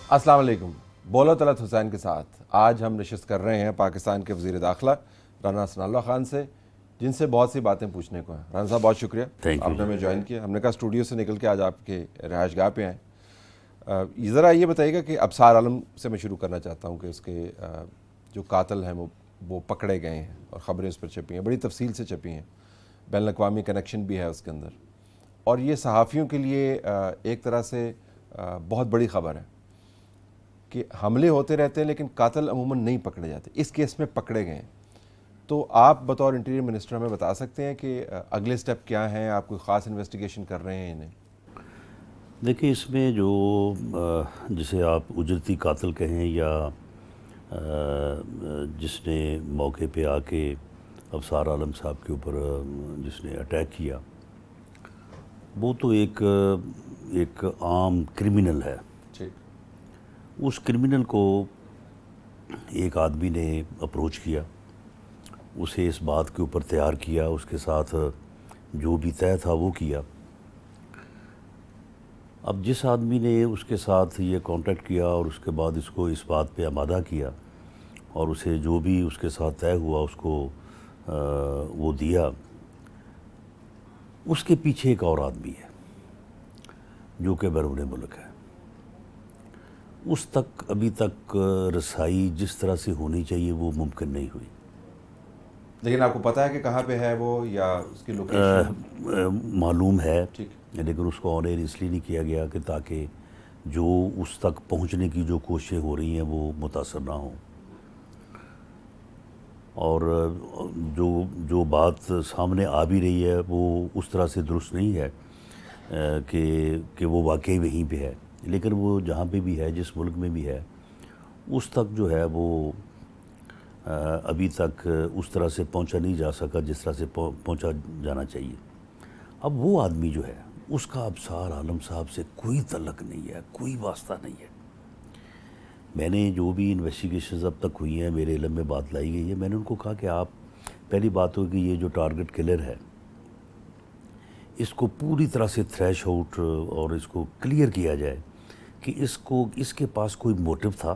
السلام علیکم. بولو طلعت حسین کے ساتھ آج ہم نشست کر رہے ہیں پاکستان کے وزیر داخلہ رانا ثناء اللہ خان سے، جن سے بہت سی باتیں پوچھنے کو ہیں. رانا صاحب بہت شکریہ آپ نے ہمیں جوائن کیا. ہم نے کہا اسٹوڈیو سے نکل کے آج آپ کے رہائش گاہ پہ آئیں. ذرا یہ بتائیے گا کہ ابصار عالم سے میں شروع کرنا چاہتا ہوں کہ اس کے جو قاتل ہیں وہ پکڑے گئے ہیں اور خبریں اس پر چھپی ہیں، بڑی تفصیل سے چھپی ہیں، بین الاقوامی کنیکشن بھی ہے اس کے اندر، اور یہ صحافیوں کے لیے ایک طرح سے بہت بڑی خبر ہے کہ حملے ہوتے رہتے ہیں لیکن قاتل عموماً نہیں پکڑے جاتے. اس کیس میں پکڑے گئے ہیں. تو آپ بطور انٹیریئر منسٹر ہمیں بتا سکتے ہیں کہ اگلے سٹیپ کیا ہیں؟ آپ کوئی خاص انویسٹیگیشن کر رہے ہیں انہیں؟ دیکھیں، اس میں جو جسے آپ اجرتی قاتل کہیں یا جس نے موقع پہ آ کے ابصار عالم صاحب کے اوپر جس نے اٹیک کیا، وہ تو ایک عام کرمنل ہے. ٹھیک. اس کرمنل کو ایک آدمی نے اپروچ کیا، اسے اس بات کے اوپر تیار کیا، اس کے ساتھ جو بھی طے تھا وہ کیا. اب جس آدمی نے اس کے ساتھ یہ کانٹیکٹ کیا اور اس کے بعد اس کو اس بات پہ آمادہ کیا اور اسے جو بھی اس کے ساتھ طے ہوا اس کو وہ دیا، اس کے پیچھے ایک اور آدمی ہے جو کہ بیرون ملک ہے. اس تک ابھی تک رسائی جس طرح سے ہونی چاہیے وہ ممکن نہیں ہوئی. لیکن آپ کو پتہ ہے کہ کہاں پہ ہے وہ یا اس کی لوکیشن؟ معلوم ہے، ٹھیک. لیکن اس کو آن ایئر اس لیے نہیں کیا گیا کہ تاکہ جو اس تک پہنچنے کی جو کوششیں ہو رہی ہیں وہ متاثر نہ ہوں. اور جو بات سامنے آ بھی رہی ہے وہ اس طرح سے درست نہیں ہے کہ وہ واقعی وہیں پہ ہے. لیکن وہ جہاں پہ بھی ہے، جس ملک میں بھی ہے، اس تک جو ہے وہ ابھی تک اس طرح سے پہنچا نہیں جا سکا جس طرح سے پہنچا جانا چاہیے. اب وہ آدمی جو ہے اس کا ابصار عالم صاحب سے کوئی تعلق نہیں ہے، کوئی واسطہ نہیں ہے. میں نے جو بھی انویسٹیگیشنز اب تک ہوئی ہیں، میرے علم میں بات لائی گئی ہے، میں نے ان کو کہا کہ آپ پہلی بات ہو کہ یہ جو ٹارگٹ کلر ہے اس کو پوری طرح سے تھریش آؤٹ اور اس کو کلیئر کیا جائے کہ اس کے پاس کوئی موٹو تھا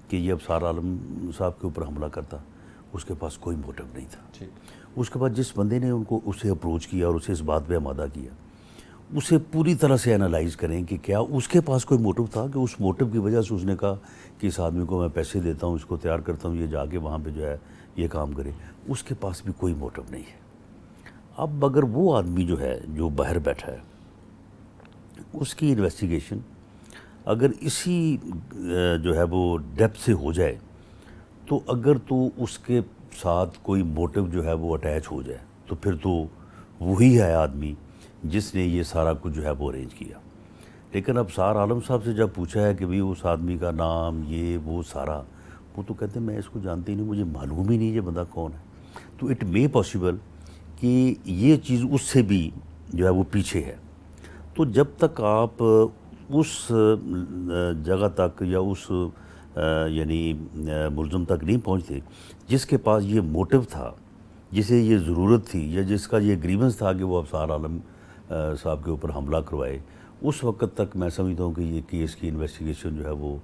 کہ یہ ابصار عالم صاحب کے اوپر حملہ کرتا. اس کے پاس کوئی موٹو نہیں تھا. اس کے بعد جس بندے نے اسے اپروچ کیا اور اسے اس بات پہ آمادہ کیا، اسے پوری طرح سے انالائز کریں کہ کیا اس کے پاس کوئی موٹو تھا کہ اس موٹو کی وجہ سے اس نے کہا کہ اس آدمی کو میں پیسے دیتا ہوں، اس کو تیار کرتا ہوں، یہ جا کے وہاں پہ جو ہے یہ کام کرے. اس کے پاس بھی کوئی موٹو نہیں ہے. اب اگر وہ آدمی جو ہے جو باہر بیٹھا ہے اس کی انویسٹیگیشن اگر اسی جو ہے وہ ڈیپتھ سے ہو جائے تو اگر تو اس کے ساتھ کوئی موٹو جو ہے وہ اٹیچ ہو جائے تو پھر تو وہی ہے آدمی جس نے یہ سارا کچھ جو ہے وہ ارینج کیا. لیکن ابصار عالم صاحب سے جب پوچھا ہے کہ بھئی اس آدمی کا نام یہ وہ سارا، وہ تو کہتے ہیں میں اس کو جانتے ہی نہیں، مجھے معلوم ہی نہیں یہ بندہ کون ہے. تو اٹ مے پاسبل کہ یہ چیز اس سے بھی جو ہے وہ پیچھے ہے. تو جب تک آپ اس جگہ تک یا اس یعنی ملزم تک نہیں پہنچتے جس کے پاس یہ موٹو تھا، جسے یہ ضرورت تھی یا جس کا یہ گریونس تھا کہ وہ ابصار عالم صاحب کے اوپر حملہ کروائے، اس وقت تک میں سمجھتا ہوں کہ یہ کیس کی انویسٹیگیشن جو ہے وہ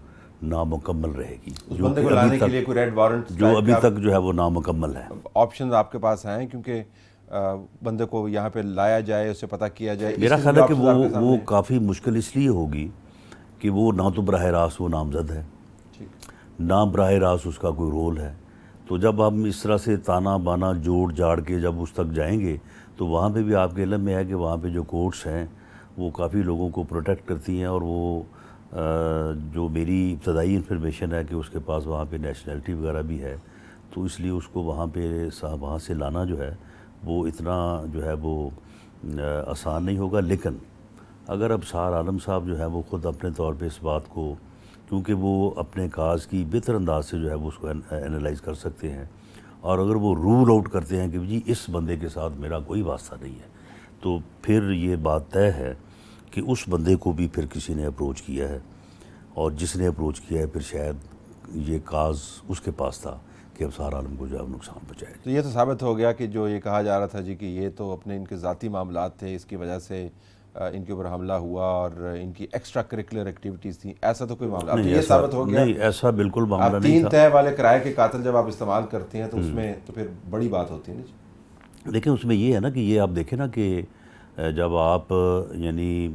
نامکمل رہے گی. اس بندے کو لانے کے لیے کوئی ریڈ وارنٹ جو ابھی تک جو ہے وہ نامکمل ہے. آپشنز آپ کے پاس ہیں کیونکہ بندے کو یہاں پہ لایا جائے، اسے پتہ کیا جائے؟ میرا خیال ہے کہ وہ کافی مشکل اس لیے ہوگی کہ وہ نہ تو براہ راست وہ نامزد ہے، نہ براہ راست اس کا کوئی رول ہے. تو جب ہم اس طرح سے تانا بانا جوڑ جاڑ کے جب اس تک جائیں گے تو وہاں پہ بھی آپ کے علم میں ہے کہ وہاں پہ جو کورٹس ہیں وہ کافی لوگوں کو پروٹیکٹ کرتی ہیں، اور وہ جو میری ابتدائی انفارمیشن ہے کہ اس کے پاس وہاں پہ نیشنلٹی وغیرہ بھی ہے، تو اس لیے اس کو وہاں سے لانا جو ہے وہ اتنا جو ہے وہ آسان نہیں ہوگا. لیکن اگر ابصار عالم صاحب جو ہے وہ خود اپنے طور پہ اس بات کو، کیونکہ وہ اپنے کاز کی بہتر انداز سے جو ہے وہ اس کو انالائز کر سکتے ہیں، اور اگر وہ رول آؤٹ کرتے ہیں کہ جی اس بندے کے ساتھ میرا کوئی واسطہ نہیں ہے، تو پھر یہ بات طے ہے کہ اس بندے کو بھی پھر کسی نے اپروچ کیا ہے، اور جس نے اپروچ کیا ہے پھر شاید یہ کاز اس کے پاس تھا کہ ابصار عالم کو جو ہے نقصان پہنچائے. تو یہ تو ثابت ہو گیا کہ جو یہ کہا جا رہا تھا جی کہ یہ تو اپنے ان کے ذاتی معاملات تھے، اس کی وجہ سے ان کے اوپر حملہ ہوا اور ان کی ایکسٹرا کریکولر ایکٹیویٹیز تھیں، ایسا تو کوئی معاملہ اب یہ ثابت ہو گیا؟ نہیں، ایسا بالکل معاملہ آپ نہیں 3 تھا۔ تہہ والے کرائے کے قاتل جب آپ استعمال کرتے ہیں تو اس میں تو پھر بڑی بات ہوتی ہے نا جی۔ لیکن اس میں یہ ہے نا کہ یہ آپ دیکھیں نا کہ جب آپ یعنی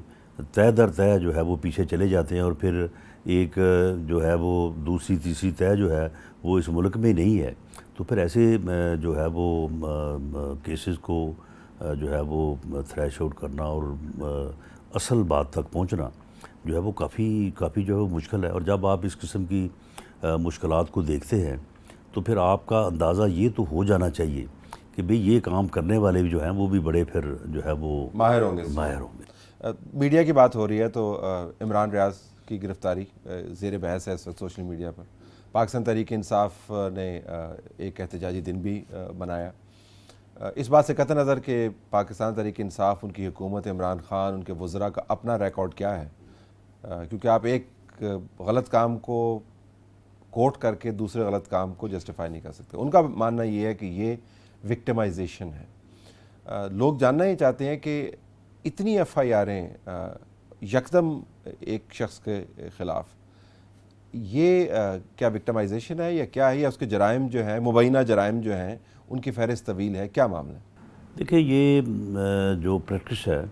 تہہ در تہہ جو ہے وہ پیچھے چلے جاتے ہیں اور پھر ایک جو ہے وہ دوسری تیسری تہہ جو ہے وہ اس ملک میں نہیں ہے، تو پھر ایسے جو ہے وہ کیسز کو جو ہے وہ تھریش آؤٹ کرنا اور اصل بات تک پہنچنا جو ہے وہ کافی جو ہے وہ مشکل ہے۔ اور جب آپ اس قسم کی مشکلات کو دیکھتے ہیں تو پھر آپ کا اندازہ یہ تو ہو جانا چاہیے کہ بھئی یہ کام کرنے والے بھی جو ہیں وہ بھی بڑے پھر جو ہے وہ ماہر ہوں گے۔ میڈیا کی بات ہو رہی ہے تو عمران ریاض کی گرفتاری زیر بحث ہے اس وقت سوشل میڈیا پر۔ پاکستان تحریک انصاف نے ایک احتجاجی دن بھی منایا، اس بات سے قطع نظر کہ پاکستان تحریک انصاف، ان کی حکومت، عمران خان، ان کے وزراء کا اپنا ریکارڈ کیا ہے، کیونکہ آپ ایک غلط کام کو کوٹ کر کے دوسرے غلط کام کو جسٹیفائی نہیں کر سکتے۔ ان کا ماننا یہ ہے کہ یہ وکٹمائزیشن ہے۔ لوگ جاننا ہی چاہتے ہیں کہ اتنی ایف آئی آریں یکدم ایک شخص کے خلاف، یہ کیا وکٹمائزیشن ہے یا کیا ہے، یا اس کے جرائم جو ہیں، مبینہ جرائم جو ہیں ان کی فہرست طویل ہے، کیا معاملہ ہے؟ دیکھیں، یہ جو پریکٹس ہے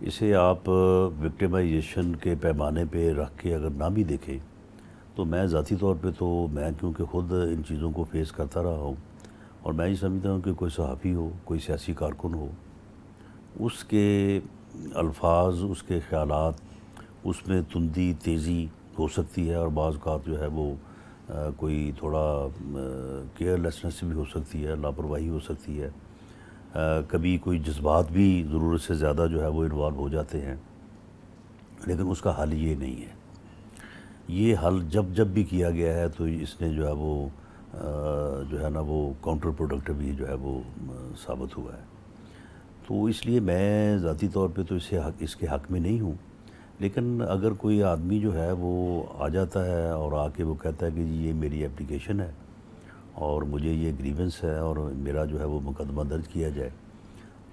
اسے آپ وکٹمائزیشن کے پیمانے پہ رکھ کے اگر نہ بھی دیکھیں تو میں ذاتی طور پہ تو میں کیونکہ خود ان چیزوں کو فیس کرتا رہا ہوں، اور میں یہ سمجھتا ہوں کہ کوئی صحافی ہو، کوئی سیاسی کارکن ہو، اس کے الفاظ، اس کے خیالات، اس میں تندی تیزی ہو سکتی ہے، اور بعض اوقات جو ہے وہ کوئی تھوڑا کیئرلیسنس بھی ہو سکتی ہے، لاپرواہی ہو سکتی ہے، کبھی کوئی جذبات بھی ضرورت سے زیادہ جو ہے وہ انوالو ہو جاتے ہیں، لیکن اس کا حل یہ نہیں ہے۔ یہ حل جب بھی کیا گیا ہے تو اس نے جو ہے وہ جو ہے نا وہ کاؤنٹر پروڈکٹیو بھی جو ہے وہ ثابت ہوا ہے۔ تو اس لیے میں ذاتی طور پہ تو اس کے حق میں نہیں ہوں، لیکن اگر کوئی آدمی جو ہے وہ آ جاتا ہے اور آ کے وہ کہتا ہے کہ جی یہ میری اپلیکیشن ہے اور مجھے یہ گریونس ہے اور میرا جو ہے وہ مقدمہ درج کیا جائے،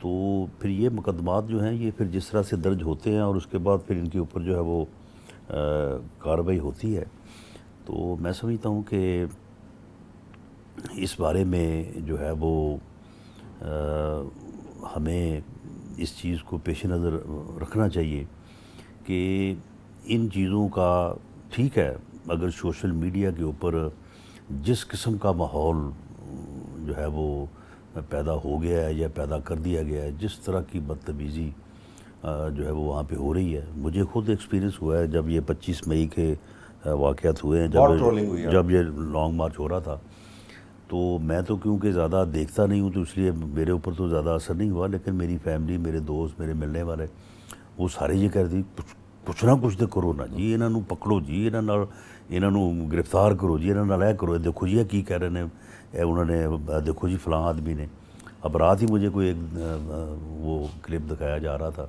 تو پھر یہ مقدمات جو ہیں یہ پھر جس طرح سے درج ہوتے ہیں اور اس کے بعد پھر ان کے اوپر جو ہے وہ کارروائی ہوتی ہے، تو میں سمجھتا ہوں کہ اس بارے میں جو ہے وہ ہمیں اس چیز کو پیش نظر رکھنا چاہیے کہ ان چیزوں کا ٹھیک ہے، اگر سوشل میڈیا کے اوپر جس قسم کا ماحول جو ہے وہ پیدا ہو گیا ہے یا پیدا کر دیا گیا ہے، جس طرح کی بدتمیزی جو ہے وہ وہاں پہ ہو رہی ہے، مجھے خود ایکسپیرینس ہوا ہے جب یہ 25 مئی کے واقعات ہوئے ہیں، جب یہ لانگ مارچ ہو رہا تھا، تو میں تو کیونکہ زیادہ دیکھتا نہیں ہوں تو اس لیے میرے اوپر تو زیادہ اثر نہیں ہوا، لیکن میری فیملی، میرے دوست، میرے ملنے والے، وہ سارے یہ کہہ دی کچھ نہ کچھ تو کرو نا جی، انہوں نے پکڑو جی، انہوں نے گرفتار کرو جی، انہوں نے لے کرو، دیکھو جی کی کہہ رہے ہیں انہوں نے، دیکھو جی فلاں آدمی نے۔ اب رات ہی مجھے کوئی ایک وہ کلپ دکھایا جا رہا تھا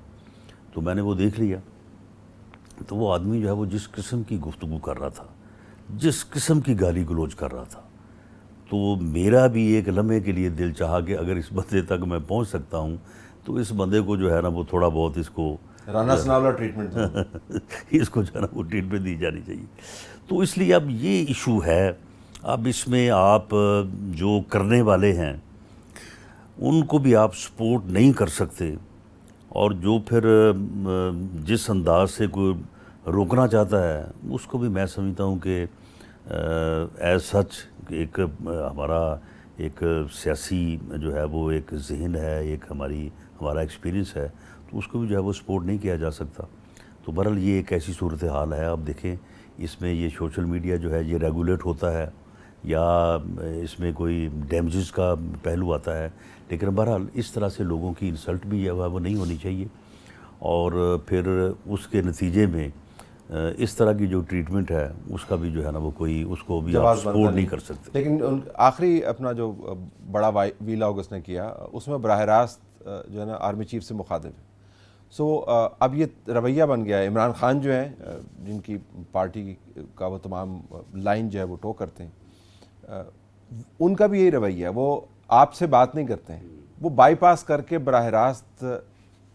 تو میں نے وہ دیکھ لیا، تو وہ آدمی جو ہے وہ جس قسم کی گفتگو کر رہا تھا، جس قسم کی گالی گلوچ کر رہا تھا، تو میرا بھی ایک لمحے کے لیے دل چاہا کہ اگر اس بندے تک میں پہنچ سکتا ہوں تو اس بندے کو جو ہے نا وہ تھوڑا بہت اس کو رانا ثناءاللہ ٹریٹمنٹ اس کو جو ہے نا وہ ٹریٹمنٹ دی جانی چاہیے۔ تو اس لیے اب یہ ایشو ہے، اب اس میں آپ جو کرنے والے ہیں ان کو بھی آپ سپورٹ نہیں کر سکتے، اور جو پھر جس انداز سے کوئی روکنا چاہتا ہے اس کو بھی میں سمجھتا ہوں کہ ایز سچ ایک ہمارا ایک سیاسی جو ہے وہ ایک ذہن ہے، ایک ہمارا ایکسپیرینس ہے، تو اس کو بھی جو ہے وہ سپورٹ نہیں کیا جا سکتا۔ تو بہرحال یہ ایک ایسی صورتحال ہے۔ اب دیکھیں اس میں یہ سوشل میڈیا جو ہے یہ ریگولیٹ ہوتا ہے یا اس میں کوئی ڈیمیجز کا پہلو آتا ہے، لیکن بہرحال اس طرح سے لوگوں کی انسلٹ بھی جو ہے وہ نہیں ہونی چاہیے، اور پھر اس کے نتیجے میں اس طرح کی جو ٹریٹمنٹ ہے اس کا بھی جو ہے نا وہ کوئی اس کو بھی آپ سپورٹ نہیں کر سکتے۔ لیکن آخری اپنا جو بڑا ویلاگ اس نے کیا اس میں براہ راست جو ہے نا آرمی چیف سے مخاطب ہے، سو اب یہ رویہ بن گیا ہے۔ عمران خان جو ہیں جن کی پارٹی کا وہ تمام لائن جو ہے وہ ٹو کرتے ہیں، ان کا بھی یہی رویہ ہے، وہ آپ سے بات نہیں کرتے ہیں، وہ بائی پاس کر کے براہ راست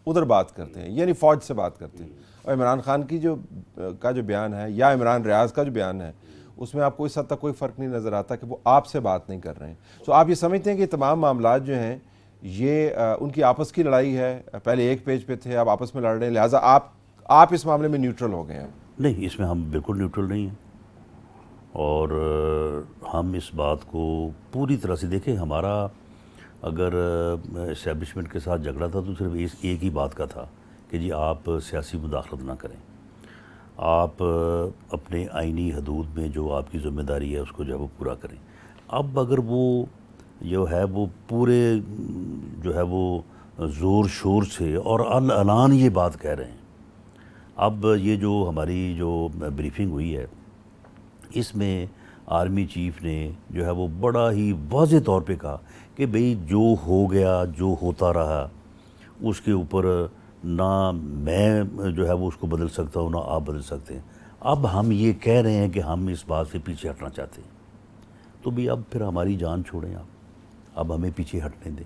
ادھر بات کرتے ہیں, یعنی فوج سے بات کرتے ہیں. اور عمران خان کی جو بیان ہے یا عمران ریاض کا جو بیان ہے اس میں آپ کو اس حد تک کوئی فرق نہیں نظر آتا کہ وہ آپ سے بات نہیں کر رہے ہیں. سو آپ یہ سمجھتے ہیں کہ تمام معاملات جو ہیں یہ ان کی آپس کی لڑائی ہے, پہلے ایک پیج پہ تھے اب آپس میں لڑ رہے ہیں, لہٰذا آپ اس معاملے میں نیوٹرل ہو گئے ہیں؟ نہیں, اس میں ہم بالکل نیوٹرل نہیں ہیں, اور ہم اس بات کو پوری طرح سے دیکھیں. ہمارا اگر اسٹیبلشمنٹ کے ساتھ جھگڑا تھا تو صرف ایک ہی بات کا تھا کہ جی آپ سیاسی مداخلت نہ کریں, آپ اپنے آئینی حدود میں جو آپ کی ذمہ داری ہے اس کو جو ہے وہ پورا کریں. اب اگر وہ جو ہے وہ پورے جو ہے وہ زور شور سے اور اعلان یہ بات کہہ رہے ہیں, اب یہ جو ہماری جو بریفنگ ہوئی ہے اس میں آرمی چیف نے جو ہے وہ بڑا ہی واضح طور پہ کہا کہ بھئی جو ہو گیا, جو ہوتا رہا, اس کے اوپر نہ میں جو ہے وہ اس کو بدل سکتا ہوں نہ آپ بدل سکتے ہیں. اب ہم یہ کہہ رہے ہیں کہ ہم اس بات سے پیچھے ہٹنا چاہتے ہیں, تو بھی اب پھر ہماری جان چھوڑیں, آپ اب ہمیں پیچھے ہٹنے دیں.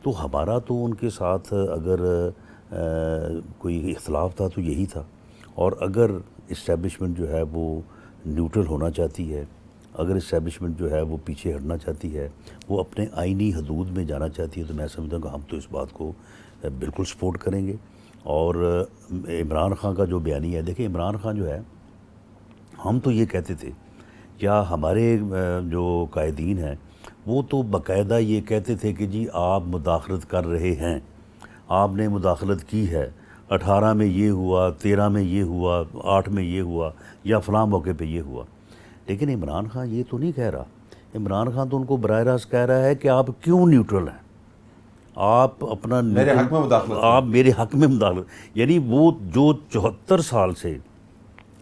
تو ہمارا تو ان کے ساتھ اگر کوئی اختلاف تھا تو یہی تھا, اور اگر اسٹیبلشمنٹ جو ہے وہ نیوٹرل ہونا چاہتی ہے, اگر اسٹیبلشمنٹ جو ہے وہ پیچھے ہٹنا چاہتی ہے, وہ اپنے آئینی حدود میں جانا چاہتی ہے, تو میں سمجھتا ہوں کہ ہم تو اس بات کو بالکل سپورٹ کریں گے. اور عمران خان کا جو بیانیہ ہے, دیکھیں عمران خان جو ہے, ہم تو یہ کہتے تھے, یا ہمارے جو قائدین ہیں وہ تو باقاعدہ یہ کہتے تھے کہ جی آپ مداخلت کر رہے ہیں, آپ نے مداخلت کی ہے, 18 میں یہ ہوا, 13 میں یہ ہوا, 8 میں یہ ہوا, یا فلاں موقع پہ یہ ہوا. لیکن عمران خان یہ تو نہیں کہہ رہا. عمران خان تو ان کو براہ راست کہہ رہا ہے کہ آپ کیوں نیوٹرل ہیں, آپ اپنا میرے حق میں مداخلت, آپ میرے حق میں مداخلت. یعنی وہ جو 74 سال سے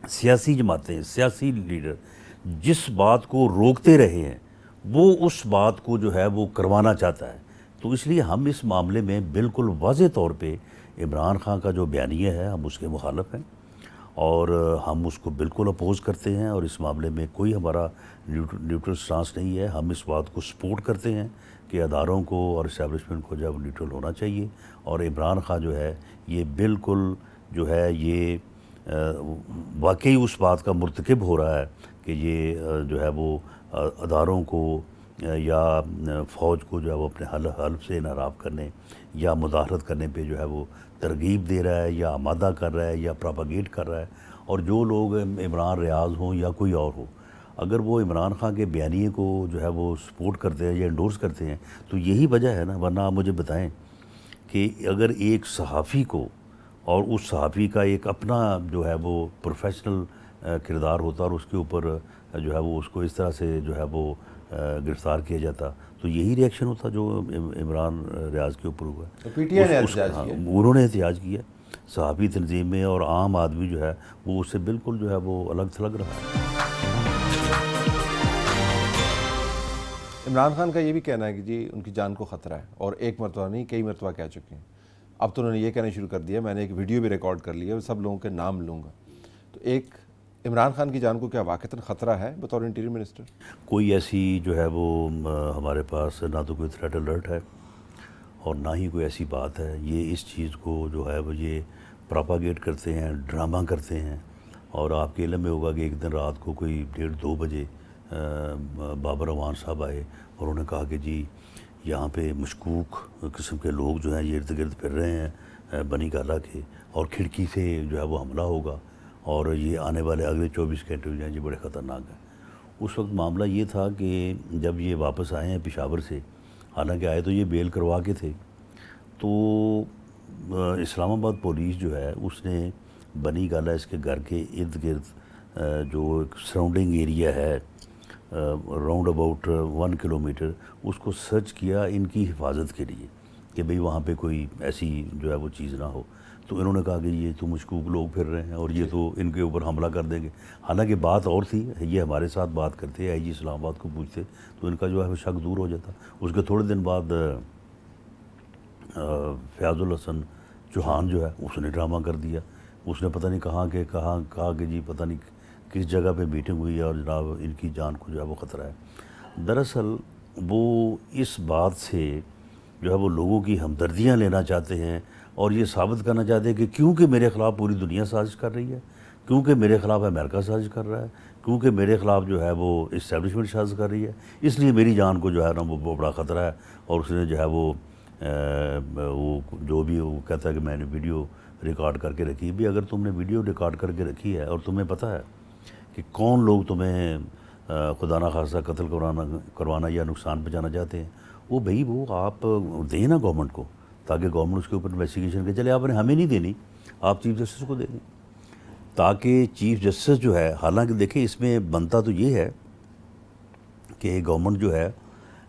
سیاسی جماعتیں, سیاسی لیڈر جس بات کو روکتے رہے ہیں, وہ اس بات کو جو ہے وہ کروانا چاہتا ہے. تو اس لیے ہم اس معاملے میں بالکل واضح طور پہ عمران خان کا جو بیانیہ ہے ہم اس کے مخالف ہیں, اور ہم اس کو بالکل اپوز کرتے ہیں, اور اس معاملے میں کوئی ہمارا نیوٹرل سٹانس نہیں ہے. ہم اس بات کو سپورٹ کرتے ہیں کہ اداروں کو اور اسٹیبلشمنٹ کو جو ہے نیوٹرل ہونا چاہیے. اور عمران خان جو ہے یہ بالکل جو ہے یہ واقعی اس بات کا مرتکب ہو رہا ہے کہ یہ جو ہے وہ اداروں کو یا فوج کو جو ہے وہ اپنے حلف سے انحراف کرنے یا مداخلت کرنے پہ جو ہے وہ ترغیب دے رہا ہے, یا آمادہ کر رہا ہے, یا پراپاگیٹ کر رہا ہے. اور جو لوگ عمران ریاض ہوں یا کوئی اور ہو, اگر وہ عمران خان کے بیانیے کو جو ہے وہ سپورٹ کرتے ہیں یا انڈورس کرتے ہیں تو یہی وجہ ہے نا. ورنہ آپ مجھے بتائیں کہ اگر ایک صحافی کو, اور اس صحافی کا ایک اپنا جو ہے وہ پروفیشنل کردار ہوتا اور اس کے اوپر جو ہے وہ اس کو اس طرح سے جو ہے وہ گرفتار کیا جاتا, تو یہی ری ایکشن ہوتا جو عمران ریاض کے اوپر ہوا ہے. پی ٹی آئی نے احتجاج کیا, انہوں نے احتجاج کیا. صحافی تنظیم میں اور عام آدمی جو ہے وہ اس سے بالکل جو ہے وہ الگ تھلگ رہا ہے. عمران خان کا یہ بھی کہنا ہے کہ جی ان کی جان کو خطرہ ہے, اور ایک مرتبہ نہیں کئی مرتبہ کہہ چکے ہیں. اب تو انہوں نے یہ کہنا شروع کر دیا, میں نے ایک ویڈیو بھی ریکارڈ کر لی ہے, سب لوگوں کے نام لوں گا. تو ایک عمران خان کی جان کو کیا واقعتاً خطرہ ہے بطور انٹیریئر منسٹر؟ کوئی ایسی جو ہے وہ ہمارے پاس نہ تو کوئی تھریٹ الرٹ ہے اور نہ ہی کوئی ایسی بات ہے. یہ اس چیز کو جو ہے وہ یہ پراپاگیٹ کرتے ہیں, ڈرامہ کرتے ہیں. اور آپ کے علم میں ہوگا کہ ایک دن رات کو کوئی 1:30-2 بجے بابر اعوان صاحب آئے اور انہوں نے کہا کہ جی یہاں پہ مشکوک قسم کے لوگ جو ہیں یہ ارد گرد پھر رہے ہیں بنی گالہ کے, اور کھڑکی سے جو ہے وہ حملہ ہوگا, اور یہ آنے والے اگلے 24 گھنٹے جو ہیں یہ بڑے خطرناک ہیں. اس وقت معاملہ یہ تھا کہ جب یہ واپس آئے ہیں پشاور سے, حالانکہ آئے تو یہ بیل کروا کے تھے, تو اسلام آباد پولیس جو ہے اس نے بنی گالہ اس کے گھر کے ارد گرد جو ایک سراؤنڈنگ ایریا ہے راؤنڈ اباؤٹ 1 کلومیٹر, اس کو سرچ کیا ان کی حفاظت کے لیے کہ بھئی وہاں پہ کوئی ایسی جو ہے وہ چیز نہ ہو. تو انہوں نے کہا کہ یہ تو مشکوک لوگ پھر رہے ہیں اور یہ تو ان کے اوپر حملہ کر دیں گے. حالانکہ بات اور تھی, یہ ہمارے ساتھ بات کرتے, آئی جی اسلام آباد کو پوچھتے تو ان کا جو ہے وہ شک دور ہو جاتا. اس کے تھوڑے دن بعد فیاض الحسن چوہان جو ہے اس نے ڈرامہ کر دیا. اس نے پتہ نہیں کہا کہ جی پتہ نہیں کس جگہ پہ میٹنگ ہوئی ہے اور جناب ان کی جان کو جو ہے وہ خطرہ ہے. دراصل وہ اس بات سے جو ہے وہ لوگوں کی ہمدردیاں لینا چاہتے ہیں اور یہ ثابت کرنا چاہتے ہیں کہ کیونکہ میرے خلاف پوری دنیا سازش کر رہی ہے، کیونکہ میرے خلاف امریکہ سازش کر رہا ہے، کیونکہ میرے خلاف جو ہے وہ اسٹیبلشمنٹ سازش کر رہی ہے، اس لیے میری جان کو جو ہے نا وہ بڑا خطرہ ہے. اور اس نے جو ہے وہ جو بھی وہ کہتا ہے کہ میں نے ویڈیو ریکارڈ کر کے رکھی. بھی اگر تم نے ویڈیو ریکارڈ کر کے رکھی ہے اور تمہیں پتہ ہے کہ کون لوگ تمہیں خدا نخواستہ قتل کروانا یا نقصان پہنچانا چاہتے ہیں، وہ بھئی وہ آپ دیں نا گورنمنٹ کو، تاکہ گورنمنٹ اس کے اوپر انویسٹیگیشن کے. چلے آپ نے ہمیں نہیں دینی، آپ چیف جسٹس کو دے دیں، تاکہ چیف جسٹس جو ہے، حالانکہ دیکھیں اس میں بنتا تو یہ ہے کہ گورنمنٹ جو ہے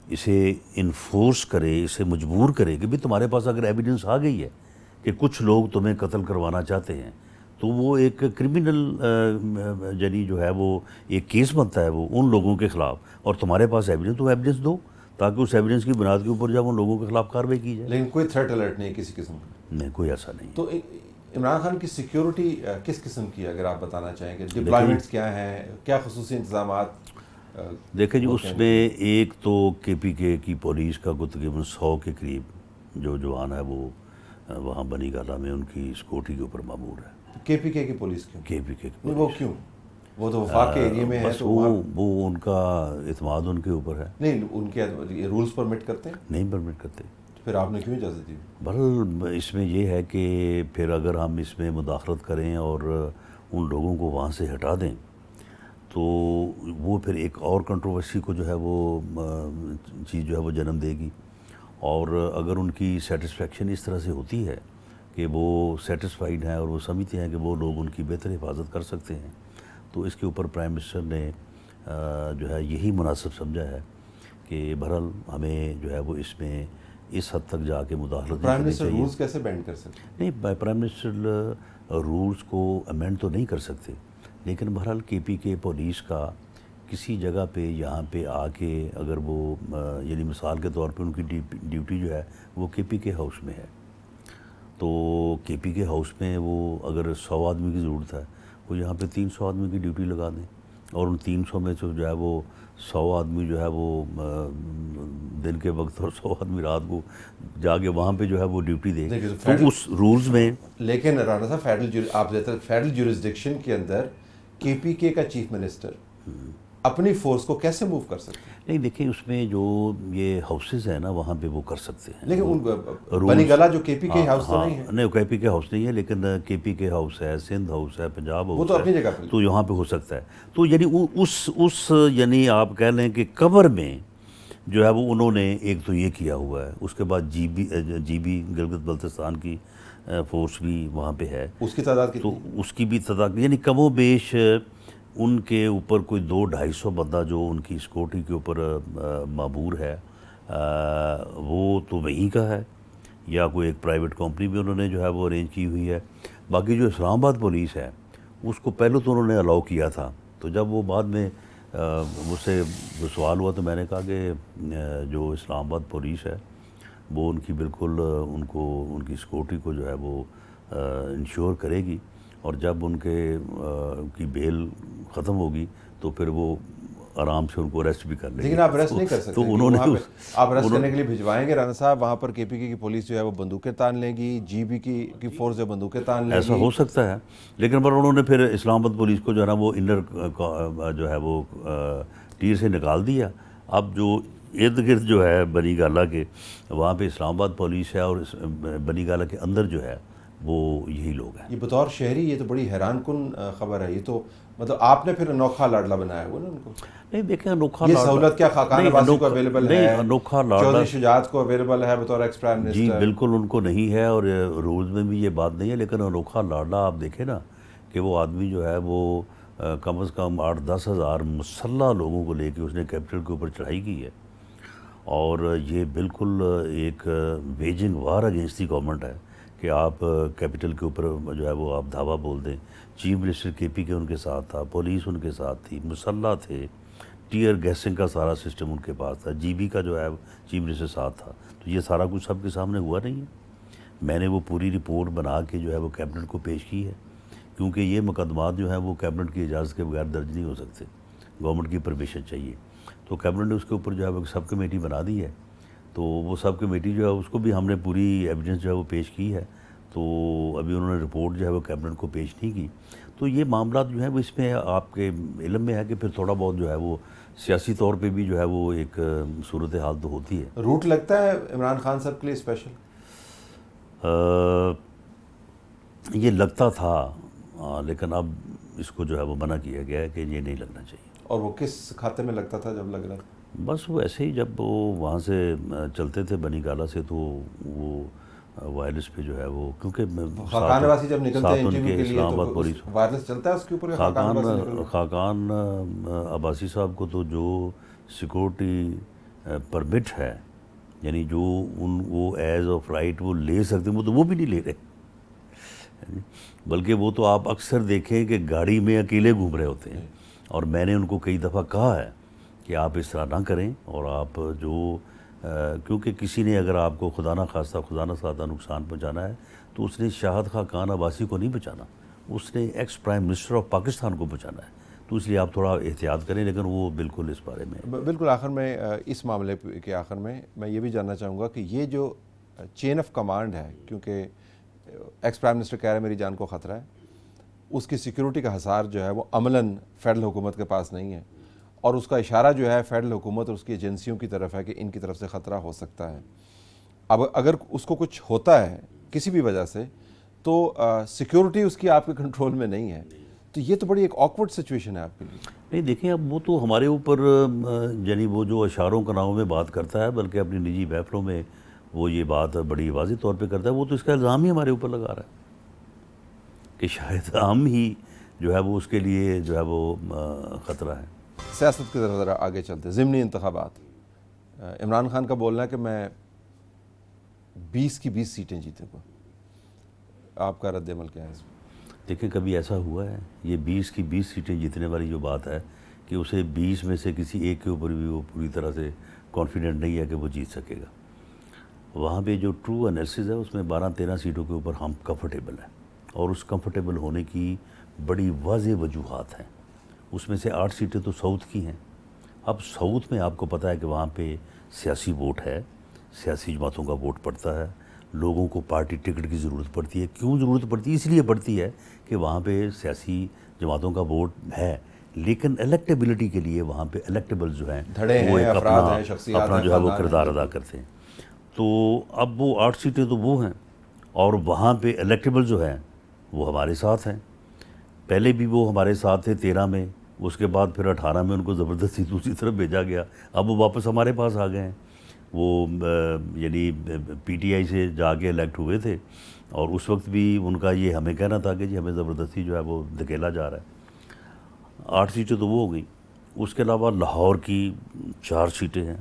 اسے انفورس کرے، اسے مجبور کرے کہ بھی تمہارے پاس اگر ایویڈنس آ گئی ہے کہ کچھ لوگ تمہیں قتل کروانا چاہتے ہیں، تو وہ ایک کرمنل یعنی جو ہے وہ ایک کیس بنتا ہے وہ ان لوگوں کے خلاف، اور تمہارے پاس ایویڈنس تو ایویڈنس دو، تاکہ اس ایویڈنس کی بنیاد کے اوپر جب ان لوگوں کے خلاف کارروائی کی جائے. لیکن کوئی تھریٹ الرٹ نہیں کسی قسم کا؟ نہیں، کوئی ایسا نہیں. تو عمران خان کی سیکیورٹی کس قسم کی ہے، اگر آپ بتانا چاہیں کہ ڈپلائمنٹس کیا ہیں، کیا خصوصی انتظامات؟ دیکھیں جی، اس میں ایک تو کے پی کے کی پولیس کا کو تقریباً 100 کے قریب جو جوان ہے وہ وہاں بنی گالہ میں ان کی سیکورٹی کے اوپر مامور ہے. کے پی کے کی پولیس کیوں؟ کے پی کے وہ کیوں؟ وہ تو وفاق کے ایریے میں ہے، تو وہ ان کا اعتماد ان کے اوپر ہے. نہیں، ان کے رولز پرمٹ کرتے ہیں؟ نہیں پرمٹ کرتے. پھر آپ نے کیوں اجازت دی؟ بہرحال اس میں یہ ہے کہ پھر اگر ہم اس میں مداخلت کریں اور ان لوگوں کو وہاں سے ہٹا دیں تو وہ پھر ایک اور کنٹروورسی کو جو ہے وہ چیز جو ہے وہ جنم دے گی. اور اگر ان کی سیٹسفیکشن اس طرح سے ہوتی ہے کہ وہ سیٹسفائیڈ ہیں اور وہ سمجھتے ہیں کہ وہ لوگ ان کی بہتر حفاظت کر سکتے ہیں، تو اس کے اوپر پرائم منسٹر نے جو ہے یہی مناسب سمجھا ہے کہ بہرحال ہمیں جو ہے وہ اس میں اس حد تک جا کے مداخلت پرائم منسٹر رولز کیسے بینڈ کر سکتے؟ نہیں، پرائم منسٹر رولز کو امینڈ تو نہیں کر سکتے، لیکن بہرحال کے پی کے پولیس کا کسی جگہ پہ یہاں پہ آ کے اگر وہ یعنی مثال کے طور پہ ان کی ڈیوٹی جو ہے وہ کے پی کے ہاؤس میں ہے، تو کے پی کے ہاؤس میں وہ اگر 100 آدمی کی ضرورت ہے، وہ یہاں پہ 300 آدمی کی ڈیوٹی لگا دیں، اور ان 300 میں جو ہے وہ 100 آدمی جو ہے وہ دن کے وقت اور 100 آدمی رات کو جا کے وہاں پہ جو ہے وہ ڈیوٹی دے. تو اس رولز میں لیکن رانا صاحب فیڈرل جورسڈکشن کے اندر کے پی کے کا چیف منسٹر اپنی فورس کو کیسے موو کر سکتے ہیں؟ نہیں دیکھیں، اس میں جو یہ ہاؤسز ہیں نا وہاں پہ وہ کر سکتے ہیں. لیکن بنی گالہ جو کے پی کے ہاؤس تو نہیں ہے. نہیں، کے پی کے ہاؤس نہیں ہے، لیکن کے پی کے ہاؤس ہے، سندھ ہاؤس ہے، پنجاب ہاؤس ہے، وہ تو اپنی جگہ پہ تو یہاں پہ ہو سکتا ہے. تو یعنی اس یعنی آپ کہہ لیں کہ کور میں جو ہے وہ انہوں نے ایک تو یہ کیا ہوا ہے. اس کے بعد جی بی گلگت بلتستان کی فورس بھی وہاں پہ ہے. اس کی تعداد تو اس کی بھی تعداد یعنی کم و بیش ان کے اوپر کوئی 200-250 بندہ جو ان کی سیکورٹی کے اوپر معمور ہے، وہ تو وہیں کا ہے، یا کوئی ایک پرائیویٹ کمپنی بھی انہوں نے جو ہے وہ ارینج کی ہوئی ہے. باقی جو اسلام آباد پولیس ہے اس کو پہلے تو انہوں نے الاؤ کیا تھا، تو جب وہ بعد میں مجھ سے سوال ہوا تو میں نے کہا کہ جو اسلام آباد پولیس ہے وہ ان کی بالکل ان کی سیکورٹی کو جو ہے وہ انشور کرے گی، اور جب ان کی بیل ختم ہوگی تو پھر وہ آرام سے ان کو ریسٹ بھی کر لیں گے. لیکن آپ ریسٹ نہیں کر سکتے، تو انہوں نے آپ ریسٹ کرنے کے لیے بھجوائیں گے رانا صاحب وہاں پر. کے پی کے کی پولیس جو ہے وہ بندوقیں تان لے گی، جی بی کی فورس جو بندوقیں تان لے گی. ایسا ہو سکتا ہے، لیکن پر انہوں نے پھر اسلام آباد پولیس کو جو ہے نا وہ انر جو ہے وہ ٹیر سے نکال دیا. اب جو ارد گرد جو ہے بنی گالہ کے وہاں پہ اسلام آباد پولیس ہے، اور بنی گالہ کے اندر جو ہے وہ یہی لوگ ہیں. یہ بطور شہری یہ تو بڑی حیران کن خبر ہے. یہ تو مطلب آپ نے پھر انوکھا لاڈلا بنایا ہوا نا ان کو. نہیں دیکھیں، انوکھا یہ سہولت کیا خاقان عباسی کو اویلیبل ہے؟ انوکھا لاڈلا چودھری شجاعت کو اویلیبل ہے بطور ایکس پرائم منسٹر؟ جی بالکل ان کو نہیں ہے، اور رولز میں بھی یہ بات نہیں ہے. لیکن انوکھا لاڈلا آپ دیکھیں نا کہ وہ آدمی جو ہے وہ کم از کم 8-10 ہزار مسلح لوگوں کو لے کے اس نے کیپٹل کے اوپر چڑھائی کی ہے، اور یہ بالکل ایک waging war against the government ہے کہ آپ کیپٹل کے اوپر جو ہے وہ آپ دھاوا بول دیں. چیف منسٹر کے پی کے ان کے ساتھ تھا، پولیس ان کے ساتھ تھی، مسلح تھے، ٹیئر گیسنگ کا سارا سسٹم ان کے پاس تھا، جی بی کا جو ہے چیف منسٹر ساتھ تھا. تو یہ سارا کچھ سب کے سامنے ہوا نہیں ہے. میں نے وہ پوری رپورٹ بنا کے جو ہے وہ کیبنٹ کو پیش کی ہے، کیونکہ یہ مقدمات جو ہیں وہ کیبنٹ کی اجازت کے بغیر درج نہیں ہو سکتے، گورنمنٹ کی پرمیشن چاہیے. تو کیبنٹ نے اس کے اوپر جو ہے وہ سب کمیٹی بنا دی ہے. تو وہ سب کمیٹی جو ہے اس کو بھی ہم نے پوری ایویڈنس جو ہے وہ پیش کی ہے. تو ابھی انہوں نے رپورٹ جو ہے وہ کیبنٹ کو پیش نہیں کی. تو یہ معاملات جو ہیں وہ اس میں آپ کے علم میں ہے کہ پھر تھوڑا بہت جو ہے وہ سیاسی طور پہ بھی جو ہے وہ ایک صورتحال تو ہوتی ہے. روٹ لگتا ہے عمران خان صاحب کے لیے اسپیشل؟ یہ لگتا تھا لیکن اب اس کو جو ہے وہ منع کیا گیا ہے کہ یہ نہیں لگنا چاہیے. اور وہ کس کھاتے میں لگتا تھا جب لگ رہا تھا؟ بس وہ ایسے ہی جب وہ وہاں سے چلتے تھے بنی گالا سے تو وہ وائرلیس پہ جو ہے وہ کیونکہ خاقان عباسی جب نکلتے ہیں ان انٹرویو کے کے لیے اسلام آباد تو پولیس وائرلیس چلتا ہے اس کے اوپر؟ خاقان عباسی صاحب کو تو جو سیکورٹی پرمٹ ہے یعنی جو وہ ایز آف رائٹ وہ لے سکتے ہیں وہ بھی نہیں لے رہے، بلکہ وہ تو آپ اکثر دیکھیں کہ گاڑی میں اکیلے گھوم رہے ہوتے ہیں. اور میں نے ان کو کئی دفعہ کہا ہے کہ آپ اس طرح نہ کریں، اور آپ جو کیونکہ کسی نے اگر آپ کو خدا نہ خواستہ نقصان پہنچانا ہے تو اس نے شاہد خاقان عباسی کو نہیں بچانا، اس نے ex prime minister of Pakistan کو بچانا ہے. تو اس لیے آپ تھوڑا احتیاط کریں، لیکن وہ بالکل اس بارے میں بالکل. آخر میں اس معاملے کے آخر میں یہ بھی جاننا چاہوں گا کہ یہ جو چین آف کمانڈ ہے، کیونکہ ایکس پرائم منسٹر کہہ رہے ہیں میری جان کو خطرہ ہے، اس کی سیکیورٹی کا حصار جو ہے وہ عملاً فیڈرل حکومت کے پاس نہیں ہے، اور اس کا اشارہ جو ہے فیڈرل حکومت اور اس کی ایجنسیوں کی طرف ہے کہ ان کی طرف سے خطرہ ہو سکتا ہے. اب اگر اس کو کچھ ہوتا ہے کسی بھی وجہ سے تو سیکیورٹی اس کی آپ کے کنٹرول میں نہیں ہے، تو یہ تو بڑی ایک آکورڈ سچویشن ہے آپ کے لیے. نہیں دیکھیں، اب وہ تو ہمارے اوپر یعنی وہ جو اشاروں کا ناموں میں بات کرتا ہے بلکہ اپنی نجی محفلوں میں وہ یہ بات بڑی واضح طور پہ کرتا ہے، وہ تو اس کا الزام ہی ہمارے اوپر لگا رہا ہے کہ شاید ہم ہی جو ہے وہ اس کے لیے جو ہے وہ خطرہ ہے. سیاست کی ذرا آگے چلتے ہیں. ضمنی انتخابات، عمران خان کا بولنا ہے کہ میں 20 کی 20 سیٹیں جیتوں گا. آپ کا رد عمل کیا ہے اس میں؟ دیکھیں کبھی ایسا ہوا ہے یہ 20 کی 20 سیٹیں جیتنے والی جو بات ہے کہ اسے 20 میں سے کسی ایک کے اوپر بھی وہ پوری طرح سے کانفیڈنٹ نہیں ہے کہ وہ جیت سکے گا. وہاں پہ جو ٹرو انالیسس ہے اس میں 12-13 سیٹوں کے اوپر ہم کمفرٹیبل ہیں، اور اس کمفرٹیبل ہونے کی بڑی واضح وجوہات ہیں. اس میں سے 8 سیٹیں تو ساؤتھ کی ہیں. اب ساؤتھ میں آپ کو پتہ ہے کہ وہاں پہ سیاسی ووٹ ہے، سیاسی جماعتوں کا ووٹ پڑتا ہے، لوگوں کو پارٹی ٹکٹ کی ضرورت پڑتی ہے. کیوں ضرورت پڑتی ہے؟ اس لیے پڑتی ہے کہ وہاں پہ سیاسی جماعتوں کا ووٹ ہے، لیکن الیکٹیبلٹی کے لیے وہاں پہ الیکٹیبل جو ہیں وہ ایک اپنا جو ہے وہ کردار ادا کرتے ہیں. تو اب وہ 8 سیٹیں تو وہ ہیں، اور وہاں پہ الیکٹیبل جو ہیں وہ ہمارے ساتھ ہیں. پہلے بھی وہ ہمارے ساتھ تھے 13 میں، اس کے بعد پھر 18 میں ان کو زبردستی دوسری طرف بھیجا گیا. اب وہ واپس ہمارے پاس آ گئے ہیں. وہ یعنی پی ٹی آئی سے جا کے الیکٹ ہوئے تھے، اور اس وقت بھی ان کا یہ ہمیں کہنا تھا کہ جی ہمیں زبردستی جو ہے وہ دھکیلا جا رہا ہے. 8 سیٹیں تو وہ ہو گئیں. اس کے علاوہ لاہور کی 4 سیٹیں ہیں.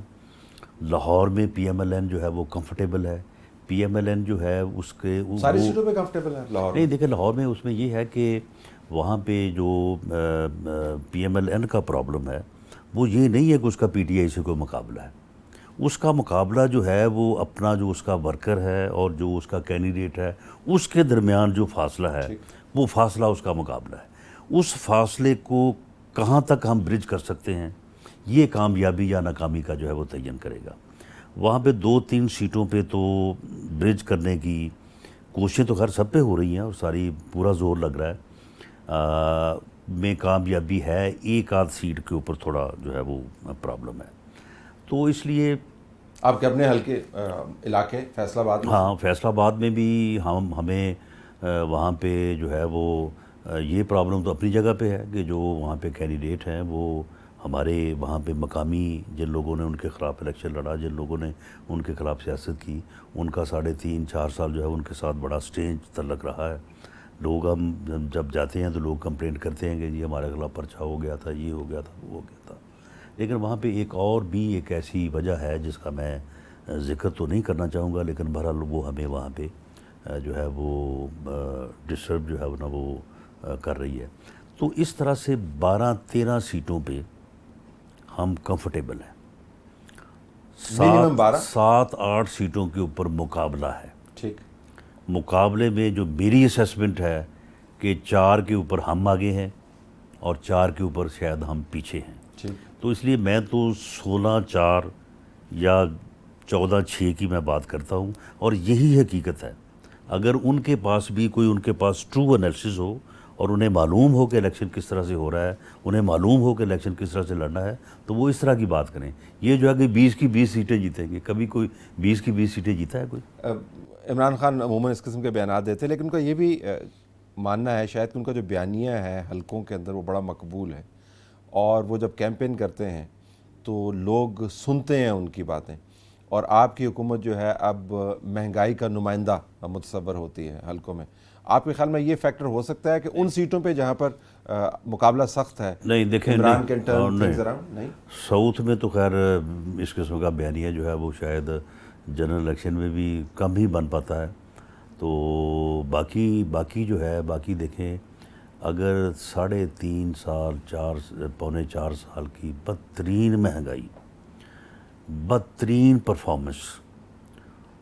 لاہور میں پی ایم ایل این جو ہے وہ کمفرٹیبل ہے. پی ایم ایل این جو ہے اس کے ساری سیٹوں پہ کمفرٹیبل ہے لاہور؟ نہیں دیکھیں، لاہور میں اس میں یہ ہے کہ وہاں پہ جو پی ایم ایل این کا پرابلم ہے وہ یہ نہیں ہے کہ اس کا پی ٹی آئی سے کوئی مقابلہ ہے. اس کا مقابلہ جو ہے وہ اپنا جو اس کا ورکر ہے اور جو اس کا کینڈیڈیٹ ہے اس کے درمیان جو فاصلہ ہے وہ فاصلہ اس کا مقابلہ ہے. اس فاصلے کو کہاں تک ہم برج کر سکتے ہیں یہ کامیابی یا ناکامی کا جو ہے وہ تعین کرے گا. وہاں پہ 2-3 سیٹوں پہ تو برج کرنے کی کوششیں تو خیر سب پہ ہو رہی ہیں اور ساری پورا زور لگ رہا ہے. میں کامیابی ہے، ایک آدھ سیٹ کے اوپر تھوڑا جو ہے وہ پرابلم ہے. تو اس لیے آپ کے اپنے حلقے علاقے فیصل آباد میں؟ ہاں، فیصل آباد میں بھی ہمیں وہاں پہ جو ہے وہ یہ پرابلم تو اپنی جگہ پہ ہے کہ جو وہاں پہ کینڈیڈیٹ ہیں وہ ہمارے وہاں پہ مقامی جن لوگوں نے ان کے خلاف الیکشن لڑا، جن لوگوں نے ان کے خلاف سیاست کی، ان کا 3.5-4 سال جو ہے ان کے ساتھ بڑا اسٹرینج تعلق رہا ہے. لوگ ہم جب جاتے ہیں تو لوگ کمپلینٹ کرتے ہیں کہ جی ہمارے خلاف پرچہ ہو گیا تھا، یہ ہو گیا تھا، وہ ہو گیا تھا. لیکن وہاں پہ ایک اور بھی ایک ایسی وجہ ہے جس کا میں ذکر تو نہیں کرنا چاہوں گا، لیکن بہرحال وہ ہمیں وہاں پہ جو ہے وہ ڈسٹرب جو ہے نا وہ کر رہی ہے. تو اس طرح سے 12-13 سیٹوں پہ ہم کمفرٹیبل ہیں. 7-8 سیٹوں کے اوپر مقابلہ ہے. ٹھیک. مقابلے میں جو میری اسیسمنٹ ہے کہ 4 کے اوپر ہم آگے ہیں اور 4 کے اوپر شاید ہم پیچھے ہیں. تو اس لیے میں تو 16-4 یا 14-6 کی میں بات کرتا ہوں، اور یہی حقیقت ہے. اگر ان کے پاس بھی کوئی ان کے پاس ٹرو انالیسس ہو اور انہیں معلوم ہو کہ الیکشن کس طرح سے ہو رہا ہے، انہیں معلوم ہو کہ الیکشن کس طرح سے لڑنا ہے، تو وہ اس طرح کی بات کریں. یہ جو ہے کہ 20 کی 20 سیٹیں جیتیں گے، کبھی کوئی 20 کی 20 سیٹیں جیتا ہے کوئی؟ عمران خان عموماً اس قسم کے بیانات دیتے ہیں، لیکن ان کا یہ بھی ماننا ہے شاید کہ ان کا جو بیانیہ ہے حلقوں کے اندر وہ بڑا مقبول ہے، اور وہ جب کیمپین کرتے ہیں تو لوگ سنتے ہیں ان کی باتیں. اور آپ کی حکومت جو ہے اب مہنگائی کا نمائندہ متصور ہوتی ہے حلقوں میں. آپ کے خیال میں یہ فیکٹر ہو سکتا ہے کہ ان سیٹوں پہ جہاں پر مقابلہ سخت ہے، نہیں دیکھیں، Imran can turn things around? نہیں، ساؤتھ میں تو خیر اس قسم کا بیانیہ جو ہے وہ شاید جنرل الیکشن میں بھی کم ہی بن پاتا ہے. تو باقی جو ہے، باقی دیکھیں، اگر 3.5 سال پونے 4 سال کی بدترین مہنگائی، بدترین پرفارمنس،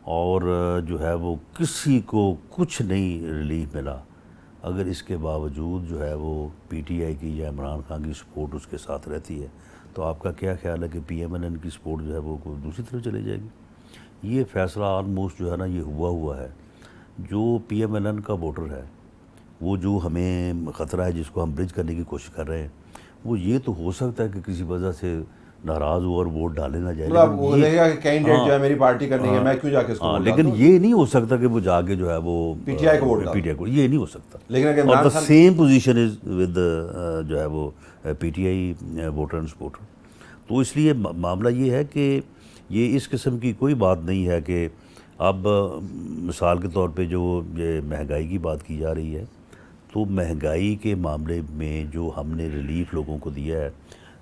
اور جو ہے وہ کسی کو کچھ نہیں ریلیف ملا، اگر اس کے باوجود جو ہے وہ پی ٹی آئی کی یا عمران خان کی سپورٹ اس کے ساتھ رہتی ہے، تو آپ کا کیا خیال ہے کہ پی ایم ایل این کی سپورٹ جو ہے وہ دوسری طرف چلے جائے گی؟ یہ فیصلہ آلموسٹ جو ہے نا یہ ہوا ہے. جو پی ایم ایل این کا ووٹر ہے، وہ جو ہمیں خطرہ ہے جس کو ہم برج کرنے کی کوشش کر رہے ہیں، وہ یہ تو ہو سکتا ہے کہ کسی وجہ سے ناراض ہو اور ووٹ ڈالے نہ جائے، وہ کہے گا کہ کینڈیڈیٹ جو ہے میری پارٹی کا نہیں ہے، میں کیوں جا کے اس کو ووٹ ڈالتا ہوں. لیکن یہ نہیں ہو سکتا کہ وہ جا کے جو ہے وہ پی ٹی آئی کو ووٹ پی ٹی آئی کو، یہ نہیں ہو سکتا. لیکن اگر اور the same position is with جو ہے وہ P T I voter and supporter. تو اس لیے معاملہ یہ ہے کہ یہ اس قسم کی کوئی بات نہیں ہے کہ اب مثال کے طور پہ جو یہ مہنگائی کی بات کی جا رہی ہے، تو مہنگائی کے معاملے میں جو ہم نے ریلیف لوگوں کو دیا ہے،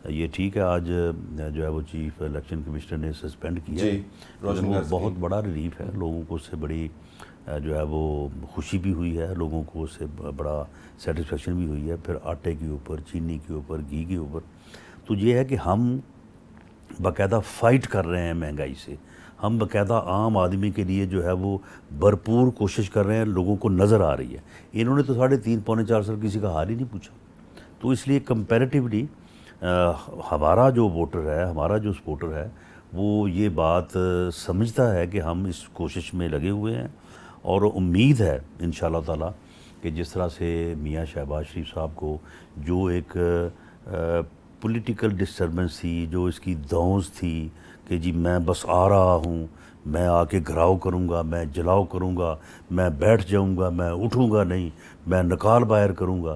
یہ ٹھیک ہے آج جو ہے وہ چیف الیکشن کمشنر نے سسپینڈ کیا ہے، وہ بہت بڑا ریلیف ہے لوگوں کو، اس سے بڑی جو ہے وہ خوشی بھی ہوئی ہے لوگوں کو، اس سے بڑا سیٹسفیکشن بھی ہوئی ہے. پھر آٹے کے اوپر، چینی کے اوپر، گھی کے اوپر. تو یہ ہے کہ ہم باقاعدہ فائٹ کر رہے ہیں مہنگائی سے، ہم باقاعدہ عام آدمی کے لیے جو ہے وہ بھرپور کوشش کر رہے ہیں، لوگوں کو نظر آ رہی ہے. انہوں نے تو 3.5 پونے 4 سال کسی کا حال ہی نہیں پوچھا. تو اس لیے کمپیریٹیولی ہمارا جو ووٹر ہے، ہمارا جو سپورٹر ہے، وہ یہ بات سمجھتا ہے کہ ہم اس کوشش میں لگے ہوئے ہیں، اور امید ہے انشاءاللہ تعالیٰ کہ جس طرح سے میاں شہباز شریف صاحب کو جو ایک پولیٹیکل ڈسٹربنس تھی، جو اس کی دھونس تھی کہ جی میں بس آ رہا ہوں، میں آ کے گھراؤ کروں گا، میں جلاؤ کروں گا، میں بیٹھ جاؤں گا، میں اٹھوں گا نہیں، میں نکال باہر کروں گا،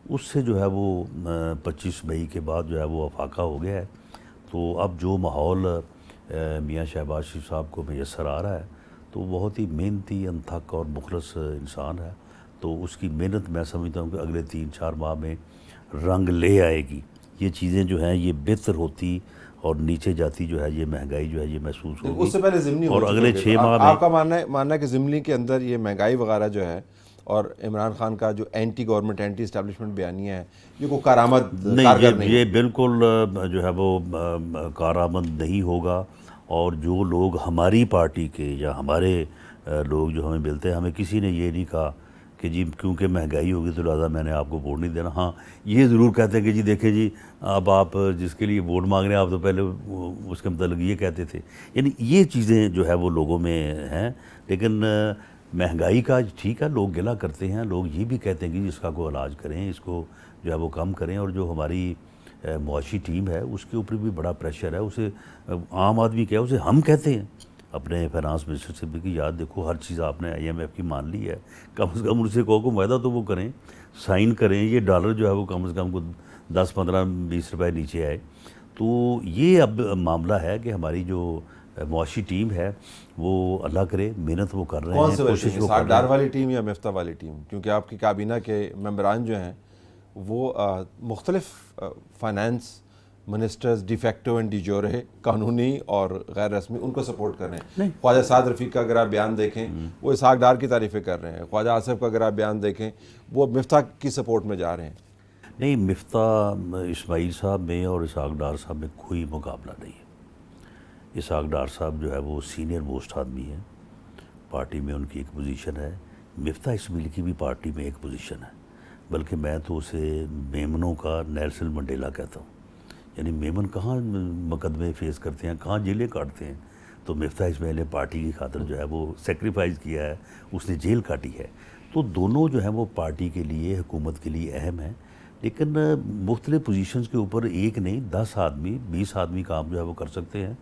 اس سے جو ہے وہ 25 مئی کے بعد جو ہے وہ افاقہ ہو گیا ہے. تو اب جو ماحول میاں شہباز شریف صاحب کو میسر آ رہا ہے، تو بہت ہی محنتی، انتھک اور مخلص انسان ہے. تو اس کی محنت میں سمجھتا ہوں کہ اگلے 3-4 ماہ میں رنگ لے آئے گی. یہ چیزیں جو ہیں یہ بہتر ہوتی اور نیچے جاتی جو ہے یہ مہنگائی جو ہے یہ محسوس ہوگی. اس سے پہلے ضمنی اور اگلے 6 ماہ میں آپ کا ماننا ہے کہ ضمنی کے اندر یہ مہنگائی وغیرہ جو ہے اور عمران خان کا جو اینٹی گورنمنٹ، اینٹی اسٹیبلشمنٹ بیانیہ ہے، یہ کوئی کارآمد نہیں، یہ بالکل جو ہے وہ کارآمد نہیں ہوگا. اور جو لوگ ہماری پارٹی کے یا ہمارے لوگ جو ہمیں ملتے ہیں، ہمیں کسی نے یہ نہیں کہا کہ جی کیونکہ مہنگائی ہوگی تو لہٰذا میں نے آپ کو ووٹ نہیں دینا. ہاں یہ ضرور کہتے ہیں کہ جی دیکھیں جی اب آپ جس کے لیے ووٹ مانگ رہے ہیں، آپ تو پہلے اس کے متعلق یہ کہتے تھے. یعنی یہ چیزیں جو ہے وہ لوگوں میں ہیں. لیکن مہنگائی کا ٹھیک ہے، لوگ گلہ کرتے ہیں، لوگ یہ بھی کہتے ہیں کہ اس کا کوئی علاج کریں، اس کو جو ہے وہ کم کریں. اور جو ہماری معاشی ٹیم ہے اس کے اوپر بھی بڑا پریشر ہے. اسے عام آدمی کیا، اسے ہم کہتے ہیں اپنے فائنانس منسٹر سے بھی کہ یار دیکھو ہر چیز آپ نے آئی ایم ایف کی مان لی ہے، کم از کم ان سے کہو کہ معاہدہ تو وہ کریں، سائن کریں. یہ ڈالر جو ہے وہ کم از کم کو 10-15-20 روپے نیچے آئے. تو یہ اب معاملہ ہے کہ ہماری جو معاشی ٹیم ہے وہ اللہ کرے محنت وہ کر رہے ہیں، کوشش وہ کر رہے ہیں. ڈار والی ٹیم یا مفتہ والی ٹیم؟ کیونکہ آپ کی کابینہ کے ممبران جو ہیں وہ مختلف finance ministers de facto and de jure, قانونی اور غیر رسمی، ان کو سپورٹ کر رہے ہیں. خواجہ سعد رفیق کا اگر آپ بیان دیکھیں وہ اسحاق ڈار کی تعریفیں کر رہے ہیں. خواجہ آصف کا اگر آپ بیان دیکھیں وہ مفتہ کی سپورٹ میں جا رہے ہیں. نہیں، مفتہ اسماعیل صاحب میں اور اسحاق ڈار صاحب میں کوئی مقابلہ نہیں ہے. اسحاق ڈار صاحب جو ہے وہ سینئر موسٹ آدمی ہیں، پارٹی میں ان کی ایک پوزیشن ہے. مفتہ اسماعیل کی بھی پارٹی میں ایک پوزیشن ہے، بلکہ میں تو اسے میمنوں کا نیلسن منڈیلا کہتا ہوں. یعنی میمن کہاں مقدمے فیس کرتے ہیں، کہاں جیلیں کاٹتے ہیں، تو مفتاح اسماعیل نے پارٹی کی خاطر جو ہے وہ سیکریفائز کیا ہے, اس نے جیل کاٹی ہے. تو دونوں جو ہیں وہ پارٹی کے لیے, حکومت کے لیے اہم ہیں, لیکن مختلف پوزیشنز کے اوپر ایک نہیں 10 آدمی 20 آدمی کام جو ہے وہ کر سکتے ہیں.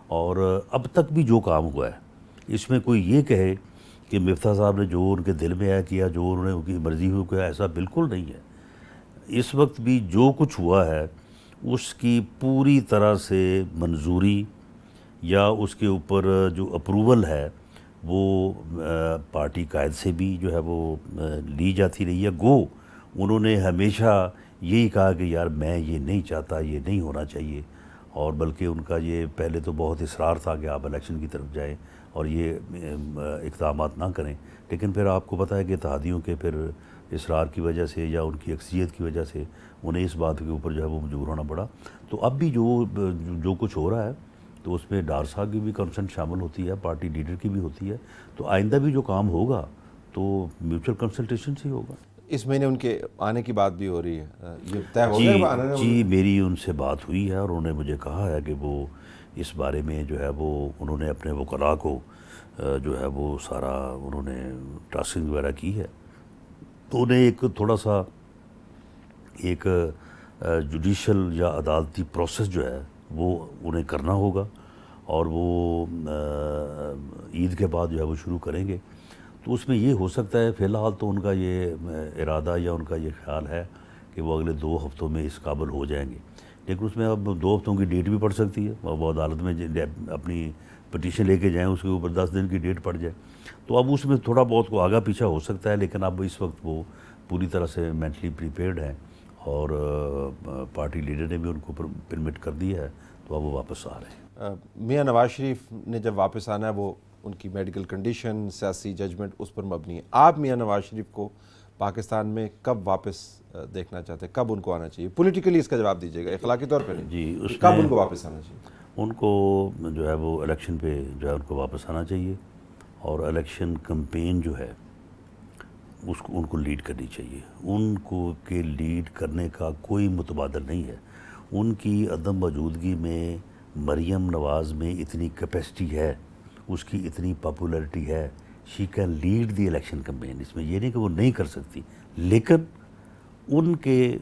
اور اب تک بھی جو کام ہوا ہے اس میں کوئی یہ کہے کہ مفتاح صاحب نے جو ان کے دل میں آیا کیا, جو انہوں نے ان کی مرضی ہوئی کیا, ایسا بالکل نہیں ہے. اس وقت بھی جو کچھ ہوا ہے اس کی پوری طرح سے منظوری یا اس کے اوپر جو اپروول ہے وہ پارٹی قائد سے بھی جو ہے وہ لی جاتی رہی ہے. گو انہوں نے ہمیشہ یہی کہا کہ یار میں یہ نہیں چاہتا, یہ نہیں ہونا چاہیے, اور بلکہ ان کا یہ پہلے تو بہت اصرار تھا کہ آپ الیکشن کی طرف جائیں اور یہ اقدامات نہ کریں, لیکن پھر آپ کو پتہ ہے کہ اتحادیوں کے پھر اصرار کی وجہ سے یا ان کی اکثریت کی وجہ سے انہیں اس بات کے اوپر جو ہے وہ مجبور ہونا پڑا. تو اب بھی جو کچھ ہو رہا ہے تو اس میں ڈار صاحب کی بھی کنسنٹ شامل ہوتی ہے, پارٹی لیڈر کی بھی ہوتی ہے. تو آئندہ بھی جو کام ہوگا تو میوچل کنسلٹیشن سے ہی ہوگا. اس مہینے ان کے آنے کی بات بھی ہو رہی ہے, یہ طے ہو گیا کہ آنے میں؟ جی میری ان سے بات ہوئی ہے اور انہوں نے مجھے کہا ہے کہ وہ اس بارے میں جو ہے وہ انہوں نے اپنے وکلاء کو جو ہے وہ سارا انہوں نے ٹاسکنگ وغیرہ کی ہے. تو انہیں ایک تھوڑا سا ایک جوڈیشل یا عدالتی پروسیس جو ہے وہ انہیں کرنا ہوگا, اور وہ عید کے بعد جو ہے وہ شروع کریں گے. تو اس میں یہ ہو سکتا ہے, فی الحال تو ان کا یہ ارادہ یا ان کا یہ خیال ہے کہ وہ اگلے 2 ہفتوں میں اس قابل ہو جائیں گے, لیکن اس میں اب 2 ہفتوں کی ڈیٹ بھی پڑ سکتی ہے, اور وہ عدالت میں اپنی پٹیشن لے کے جائیں, اس کے اوپر 10 دن کی ڈیٹ پڑ جائے. تو اب اس میں تھوڑا بہت کو آگا پیچھا ہو سکتا ہے, لیکن اب اس وقت وہ پوری طرح سے مینٹلی پریپیئرڈ ہیں, اور پارٹی لیڈر نے بھی ان کو پرمٹ کر دیا ہے, تو اب وہ واپس آ رہے ہیں. میاں نواز شریف نے جب واپس آنا ہے وہ ان کی میڈیکل کنڈیشن, سیاسی ججمنٹ اس پر مبنی ہے. آپ میاں نواز شریف کو پاکستان میں کب واپس دیکھنا چاہتے ہیں, کب ان کو آنا چاہیے؟ پولیٹیکلی اس کا جواب دیجیے گا, اخلاقی طور پہ نہیں. جی اس کب ان کو واپس آنا چاہیے؟ ان کو جو ہے وہ الیکشن پہ جو ہے ان کو واپس آنا چاہیے, اور الیکشن کمپین جو ہے اس کو ان کو لیڈ کرنی چاہیے. ان کو کہ لیڈ کرنے کا کوئی متبادل نہیں ہے. ان کی عدم موجودگی میں مریم نواز میں اتنی کیپیسٹی ہے, اس کی اتنی پاپولیرٹی ہے, she can lead the election campaign. اس میں یہ نہیں کہ وہ نہیں کر سکتی, لیکن ان کے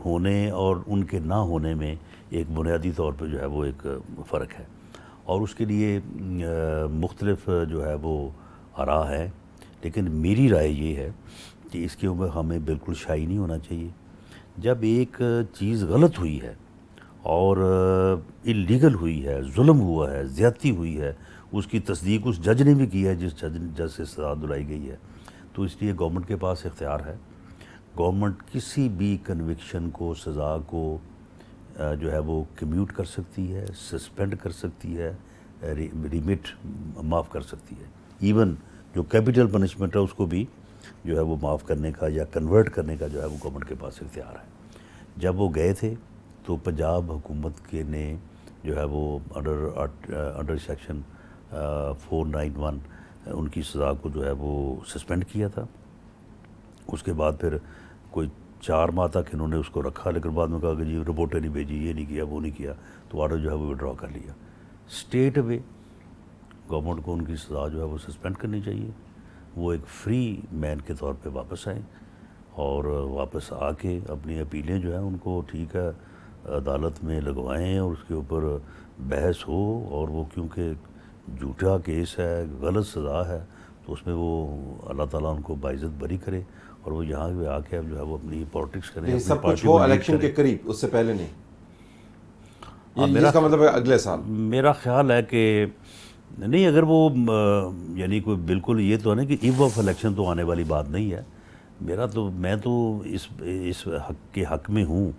ہونے اور ان کے نہ ہونے میں ایک بنیادی طور پہ جو ہے وہ ایک فرق ہے, اور اس کے لیے مختلف جو ہے وہ آراء ہے. لیکن میری رائے یہ ہے کہ اس کے اوپر ہمیں بالکل شائع نہیں ہونا چاہیے. جب ایک چیز غلط ہوئی ہے اور اللیگل ہوئی ہے, ظلم ہوا ہے, زیادتی ہوئی ہے, اس کی تصدیق اس جج نے بھی کی ہے جس جج سے سزا دلائی گئی ہے, تو اس لیے گورنمنٹ کے پاس اختیار ہے. گورنمنٹ کسی بھی کنوکشن کو, سزا کو جو ہے وہ کمیوٹ کر سکتی ہے, سسپینڈ کر سکتی ہے, ریمٹ معاف کر سکتی ہے. ایون جو کیپٹل پنشمنٹ ہے اس کو بھی جو ہے وہ معاف کرنے کا یا کنورٹ کرنے کا جو ہے وہ گورنمنٹ کے پاس اختیار ہے. جب وہ گئے تھے تو پنجاب حکومت کے نے جو ہے وہ انڈر سیکشن 491 ان کی سزا کو جو ہے وہ سسپینڈ کیا تھا. اس کے بعد پھر کوئی 4 ماہ تک انہوں نے اس کو رکھا, لیکن بعد میں کہا کہ جی رپورٹیں نہیں بھیجی, یہ نہیں کیا, وہ نہیں کیا, تو آرڈر جو ہے وہ وڈرا کر لیا. اسٹیٹ وے گورنمنٹ کو ان کی سزا جو ہے وہ سسپینڈ کرنی چاہیے. وہ ایک فری مین کے طور پہ واپس آئیں, اور واپس آ کے اپنی اپیلیں جو ہیں ان کو ٹھیک ہے عدالت میں لگوائیں, اور اس کے اوپر بحث ہو. اور وہ کیونکہ جھوٹا کیس ہے, غلط سزا ہے, تو اس میں وہ اللہ تعالیٰ ان کو باعزت بری کرے, اور وہ یہاں پہ آ کے اب جو ہے وہ اپنی پالیٹکس کریں. سب کچھ ہو الیکشن کے قریب, اس سے پہلے نہیں. اس کا مطلب ہے اگلے سال. میرا خیال ہے کہ نہیں, اگر وہ یعنی کوئی بالکل یہ تو ہے نا کہ ایو آف الیکشن تو آنے والی بات نہیں ہے. میں تو اس حق کے حق میں ہوں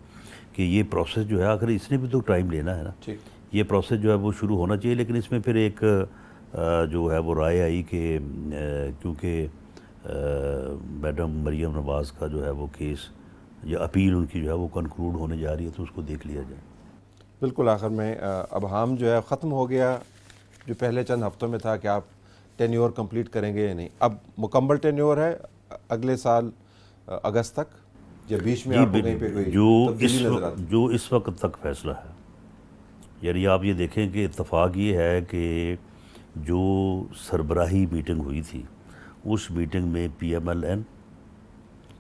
کہ یہ پروسیس جو ہے, آخر اس نے بھی تو ٹائم لینا ہے نا. یہ پروسیس جو ہے وہ شروع ہونا چاہیے, لیکن اس میں پھر ایک جو ہے وہ رائے آئی کہ کیونکہ میڈم مریم نواز کا جو ہے وہ کیس یا اپیل ان کی جو ہے وہ کنکلوڈ ہونے جا رہی ہے, تو اس کو دیکھ لیا جائے. بالکل. آخر میں اب ہم جو ہے ختم ہو گیا, جو پہلے چند ہفتوں میں تھا کہ آپ ٹینیور کمپلیٹ کریں گے یا نہیں, اب مکمل ٹینیور ہے اگلے سال اگست تک, یا بیچ میں آپ کو کہیں پہ کوئی تبدیلی نظر آتی؟ جو اس وقت تک فیصلہ ہے, یعنی آپ یہ دیکھیں کہ اتفاق یہ ہے کہ جو سربراہی میٹنگ ہوئی تھی اس میٹنگ میں PMLN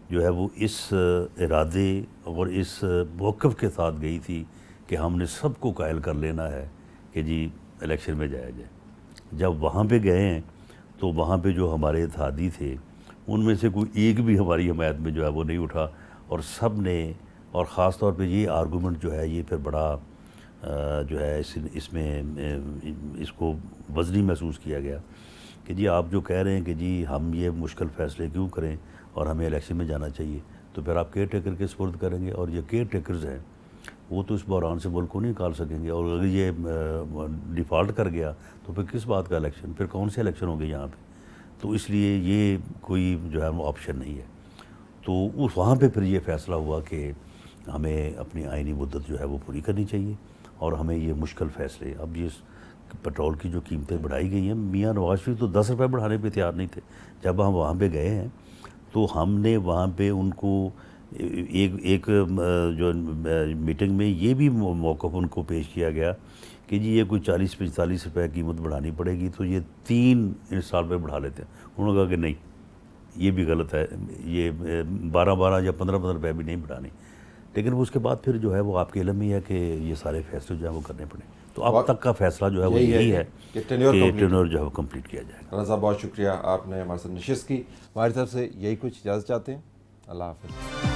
جو ہے وہ اس ارادے اور اس موقف کے ساتھ گئی تھی کہ ہم نے سب کو قائل کر لینا ہے کہ جی الیکشن میں جایا جائے. جب وہاں پہ گئے ہیں تو وہاں پہ جو ہمارے اتحادی تھے ان میں سے کوئی ایک بھی ہماری حمایت میں جو ہے وہ نہیں اٹھا, اور سب نے, اور خاص طور پہ یہ آرگومنٹ جو ہے یہ پھر بڑا جو ہے اس میں اس کو وزنی محسوس کیا گیا کہ جی آپ جو کہہ رہے ہیں کہ جی ہم یہ مشکل فیصلے کیوں کریں اور ہمیں الیکشن میں جانا چاہیے, تو پھر آپ کیئر ٹیکر کے سپرد کریں گے, اور یہ کیئر ٹیکرز ہیں وہ تو اس بحران سے ملک کو نہیں نکال سکیں گے, اور اگر یہ ڈیفالٹ کر گیا تو پھر کس بات کا الیکشن, پھر کون سے الیکشن ہوں گے یہاں پہ. تو اس لیے یہ کوئی جو ہے وہ آپشن نہیں ہے. تو اس وہاں پہ پھر یہ فیصلہ ہوا کہ ہمیں اپنی آئینی مدت جو ہے وہ پوری کرنی چاہیے, اور ہمیں یہ مشکل فیصلے, اب یہ پیٹرول کی جو قیمتیں بڑھائی گئی ہیں, میاں نواز شریف تو 10 روپے بڑھانے پہ تیار نہیں تھے. جب ہم وہاں پہ گئے ہیں تو ہم نے وہاں پہ ان کو ایک جو میٹنگ میں یہ بھی موقف ان کو پیش کیا گیا کہ جی یہ کوئی 40-45 روپے قیمت بڑھانی پڑے گی تو یہ 3 سال پہ بڑھا لیتے ہیں. انہوں نے کہا کہ نہیں, یہ بھی غلط ہے, یہ 12 یا 15 روپے بھی نہیں بڑھانی. لیکن اس کے بعد پھر جو ہے وہ آپ کے علم میں ہے کہ یہ سارے فیصلے جو ہیں وہ کرنے پڑیں. تو اب تک کا فیصلہ جو ہے وہ یہی ہے کہ ٹینیور جو ہے وہ کمپلیٹ کیا جائے گا. رانا صاحب بہت شکریہ, آپ نے ہمارے ساتھ نشست کی. ہماری طرف سے یہی کچھ اجازت چاہتے ہیں. اللہ حافظ.